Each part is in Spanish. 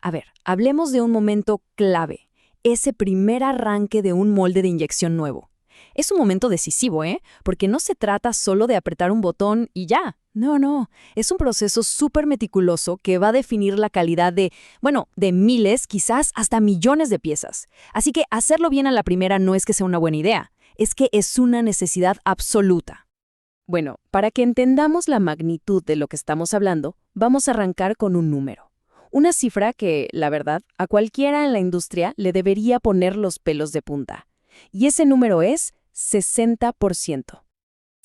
A ver, hablemos de un momento clave, ese primer arranque de un molde de inyección nuevo. Es un momento decisivo, ¿eh? Porque no se trata solo de apretar un botón y ya. No, es un proceso súper meticuloso que va a definir la calidad de miles, quizás hasta millones de piezas. Así que hacerlo bien a la primera no es que sea una buena idea, es que es una necesidad absoluta. Bueno, para que entendamos la magnitud de lo que estamos hablando, vamos a arrancar con un número. Una cifra que, la verdad, a cualquiera en la industria le debería poner los pelos de punta. Y ese número es 60%.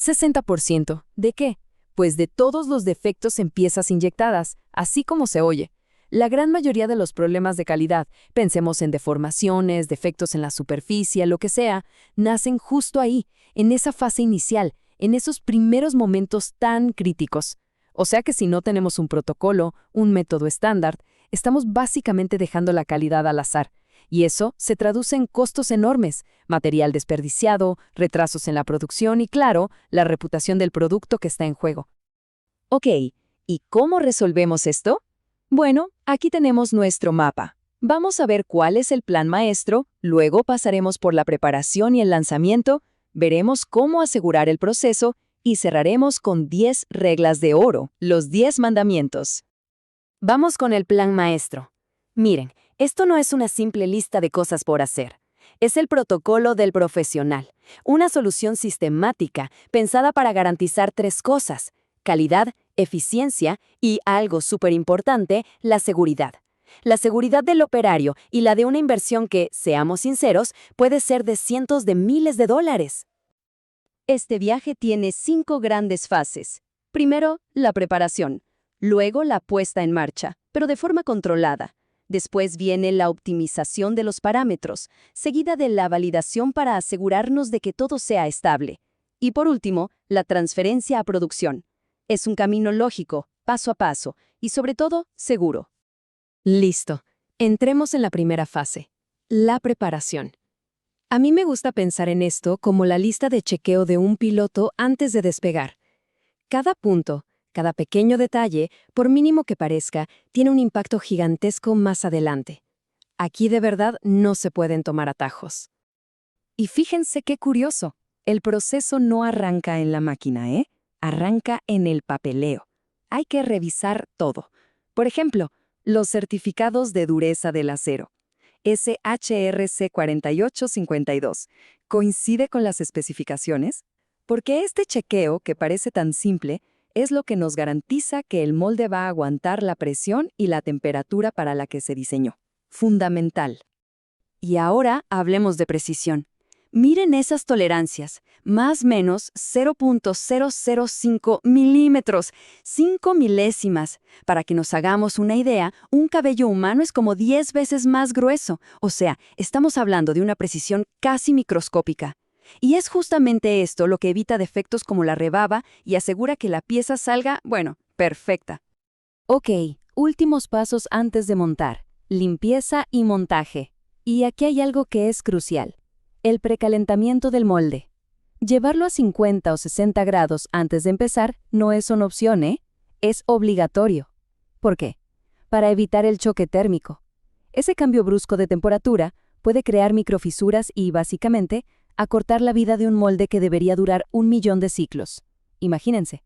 ¿60% de qué? Pues de todos los defectos en piezas inyectadas, así como se oye. La gran mayoría de los problemas de calidad, pensemos en deformaciones, defectos en la superficie, lo que sea, nacen justo ahí, en esa fase inicial, en esos primeros momentos tan críticos. O sea que si no tenemos un protocolo, un método estándar, estamos básicamente dejando la calidad al azar. Y eso se traduce en costos enormes, material desperdiciado, retrasos en la producción y, claro, la reputación del producto que está en juego. Ok, ¿y cómo resolvemos esto? Bueno, aquí tenemos nuestro mapa. Vamos a ver cuál es el plan maestro, luego pasaremos por la preparación y el lanzamiento, veremos cómo asegurar el proceso y cerraremos con 10 reglas de oro, los 10 mandamientos. Vamos con el plan maestro. Miren, esto no es una simple lista de cosas por hacer. Es el protocolo del profesional, una solución sistemática pensada para garantizar 3 cosas: calidad, eficiencia y, algo súper importante, la seguridad. La seguridad del operario y la de una inversión que, seamos sinceros, puede ser de cientos de miles de dólares. Este viaje tiene 5 grandes fases. Primero, la preparación. Luego, la puesta en marcha, pero de forma controlada. Después viene la optimización de los parámetros, seguida de la validación para asegurarnos de que todo sea estable. Y por último, la transferencia a producción. Es un camino lógico, paso a paso, y sobre todo, seguro. Listo. Entremos en la primera fase, la preparación. A mí me gusta pensar en esto como la lista de chequeo de un piloto antes de despegar. Cada punto, cada pequeño detalle, por mínimo que parezca, tiene un impacto gigantesco más adelante. Aquí de verdad no se pueden tomar atajos. Y fíjense qué curioso, el proceso no arranca en la máquina, ¿eh? Arranca en el papeleo. Hay que revisar todo. Por ejemplo, los certificados de dureza del acero. SHRC 4852. ¿Coincide con las especificaciones? Porque este chequeo, que parece tan simple, es lo que nos garantiza que el molde va a aguantar la presión y la temperatura para la que se diseñó. Fundamental. Y ahora hablemos de precisión. Miren esas tolerancias, más o menos 0.005 milímetros, 5 milésimas. Para que nos hagamos una idea, un cabello humano es como 10 veces más grueso, o sea, estamos hablando de una precisión casi microscópica. Y es justamente esto lo que evita defectos como la rebaba y asegura que la pieza salga, perfecta. Ok, últimos pasos antes de montar: limpieza y montaje. Y aquí hay algo que es crucial: el precalentamiento del molde. Llevarlo a 50 o 60 grados antes de empezar no es una opción, ¿eh? Es obligatorio. ¿Por qué? Para evitar el choque térmico. Ese cambio brusco de temperatura puede crear microfisuras y, básicamente, acortar la vida de un molde que debería durar 1.000.000 de ciclos. Imagínense.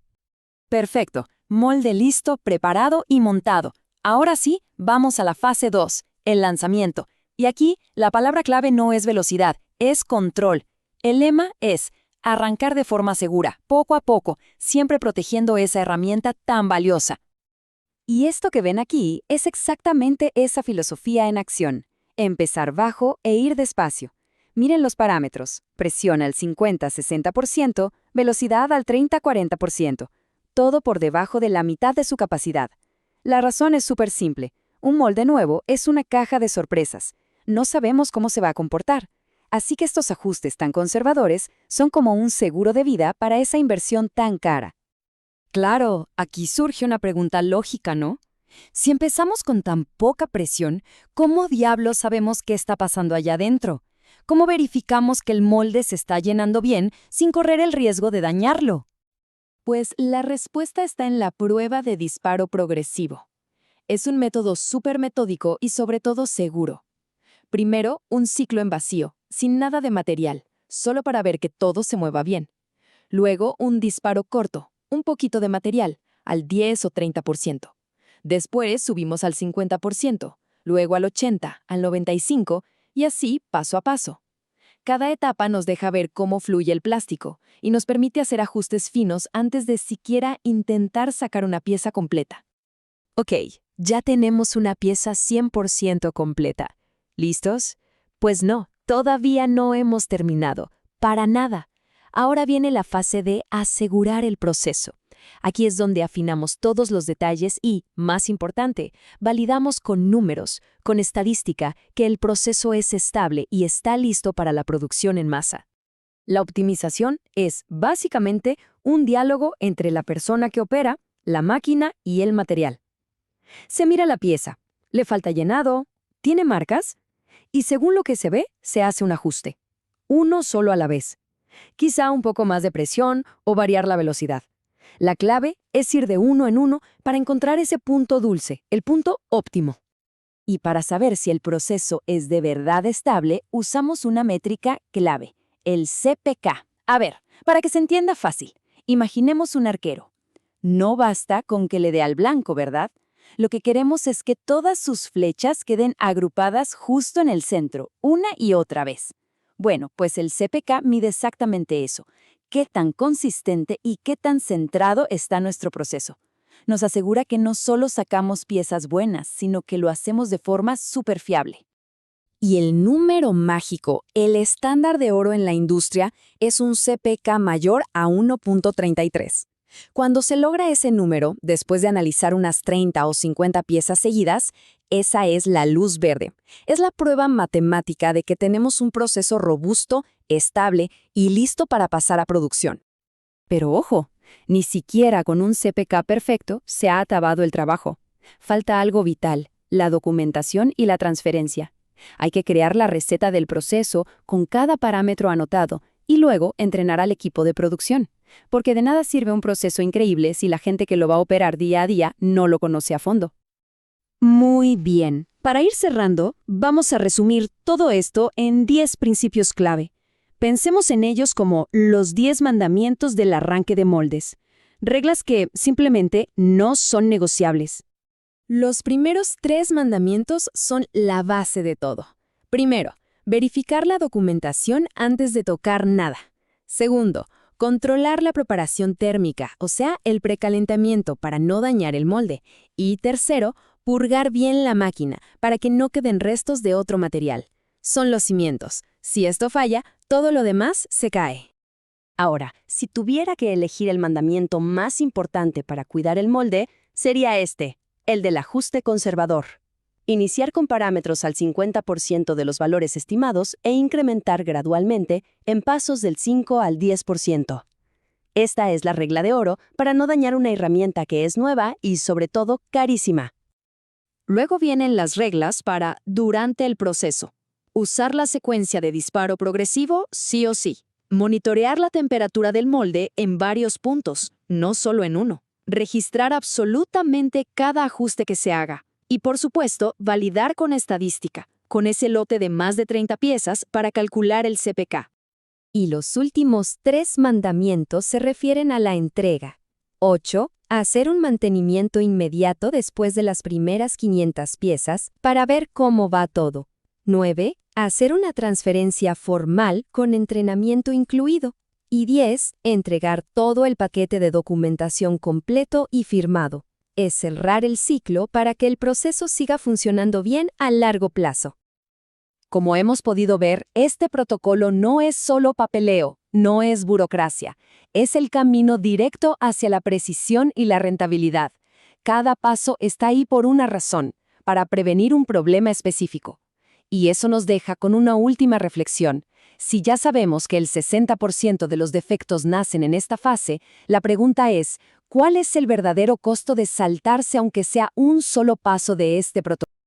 Perfecto. Molde listo, preparado y montado. Ahora sí, vamos a la fase 2, el lanzamiento. Y aquí, la palabra clave no es velocidad, es control. El lema es arrancar de forma segura, poco a poco, siempre protegiendo esa herramienta tan valiosa. Y esto que ven aquí es exactamente esa filosofía en acción: empezar bajo e ir despacio. Miren los parámetros: presión al 50-60%, velocidad al 30-40%, todo por debajo de la mitad de su capacidad. La razón es súper simple: un molde nuevo es una caja de sorpresas. No sabemos cómo se va a comportar. Así que estos ajustes tan conservadores son como un seguro de vida para esa inversión tan cara. Claro, aquí surge una pregunta lógica, ¿no? Si empezamos con tan poca presión, ¿cómo diablos sabemos qué está pasando allá adentro? ¿Cómo verificamos que el molde se está llenando bien sin correr el riesgo de dañarlo? Pues la respuesta está en la prueba de disparo progresivo. Es un método súper metódico y sobre todo seguro. Primero, un ciclo en vacío, sin nada de material, solo para ver que todo se mueva bien. Luego, un disparo corto, un poquito de material, al 10 o 30%. Después subimos al 50%, luego al 80, al 95% y así paso a paso. Cada etapa nos deja ver cómo fluye el plástico y nos permite hacer ajustes finos antes de siquiera intentar sacar una pieza completa. Ok, ya tenemos una pieza 100% completa. ¿Listos? Pues no, todavía no hemos terminado. Para nada. Ahora viene la fase de asegurar el proceso. Aquí es donde afinamos todos los detalles y, más importante, validamos con números, con estadística, que el proceso es estable y está listo para la producción en masa. La optimización es, básicamente, un diálogo entre la persona que opera, la máquina y el material. Se mira la pieza, le falta llenado, tiene marcas, y según lo que se ve, se hace un ajuste. Uno solo a la vez. Quizá un poco más de presión o variar la velocidad. La clave es ir de uno en uno para encontrar ese punto dulce, el punto óptimo. Y para saber si el proceso es de verdad estable, usamos una métrica clave, el CPK. A ver, para que se entienda fácil, imaginemos un arquero. No basta con que le dé al blanco, ¿verdad? Lo que queremos es que todas sus flechas queden agrupadas justo en el centro, una y otra vez. Bueno, pues el CPK mide exactamente eso. Qué tan consistente y qué tan centrado está nuestro proceso. Nos asegura que no solo sacamos piezas buenas, sino que lo hacemos de forma súper fiable. Y el número mágico, el estándar de oro en la industria, es un CPK mayor a 1.33. Cuando se logra ese número, después de analizar unas 30 o 50 piezas seguidas, esa es la luz verde. Es la prueba matemática de que tenemos un proceso robusto, estable y listo para pasar a producción. Pero ojo, ni siquiera con un CPK perfecto se ha acabado el trabajo. Falta algo vital, la documentación y la transferencia. Hay que crear la receta del proceso con cada parámetro anotado y luego entrenar al equipo de producción. Porque de nada sirve un proceso increíble si la gente que lo va a operar día a día no lo conoce a fondo. Muy bien. Para ir cerrando, vamos a resumir todo esto en 10 principios clave. Pensemos en ellos como los 10 mandamientos del arranque de moldes. Reglas que simplemente no son negociables. Los primeros 3 mandamientos son la base de todo. Primero, verificar la documentación antes de tocar nada. Segundo, controlar la preparación térmica, o sea, el precalentamiento para no dañar el molde. Y tercero, purgar bien la máquina para que no queden restos de otro material. Son los cimientos. Si esto falla, todo lo demás se cae. Ahora, si tuviera que elegir el mandamiento más importante para cuidar el molde, sería este, el del ajuste conservador. Iniciar con parámetros al 50% de los valores estimados e incrementar gradualmente en pasos del 5 al 10%. Esta es la regla de oro para no dañar una herramienta que es nueva y, sobre todo, carísima. Luego vienen las reglas para durante el proceso. Usar la secuencia de disparo progresivo sí o sí. Monitorear la temperatura del molde en varios puntos, no solo en uno. Registrar absolutamente cada ajuste que se haga. Y por supuesto, validar con estadística, con ese lote de más de 30 piezas para calcular el CPK. Y los últimos 3 mandamientos se refieren a la entrega. 8. Hacer un mantenimiento inmediato después de las primeras 500 piezas para ver cómo va todo. 9. Hacer una transferencia formal con entrenamiento incluido. Y 10. Entregar todo el paquete de documentación completo y firmado. Es cerrar el ciclo para que el proceso siga funcionando bien a largo plazo. Como hemos podido ver, este protocolo no es solo papeleo, no es burocracia. Es el camino directo hacia la precisión y la rentabilidad. Cada paso está ahí por una razón, para prevenir un problema específico. Y eso nos deja con una última reflexión. Si ya sabemos que el 60% de los defectos nacen en esta fase, la pregunta es, ¿cuál es el verdadero costo de saltarse aunque sea un solo paso de este protocolo?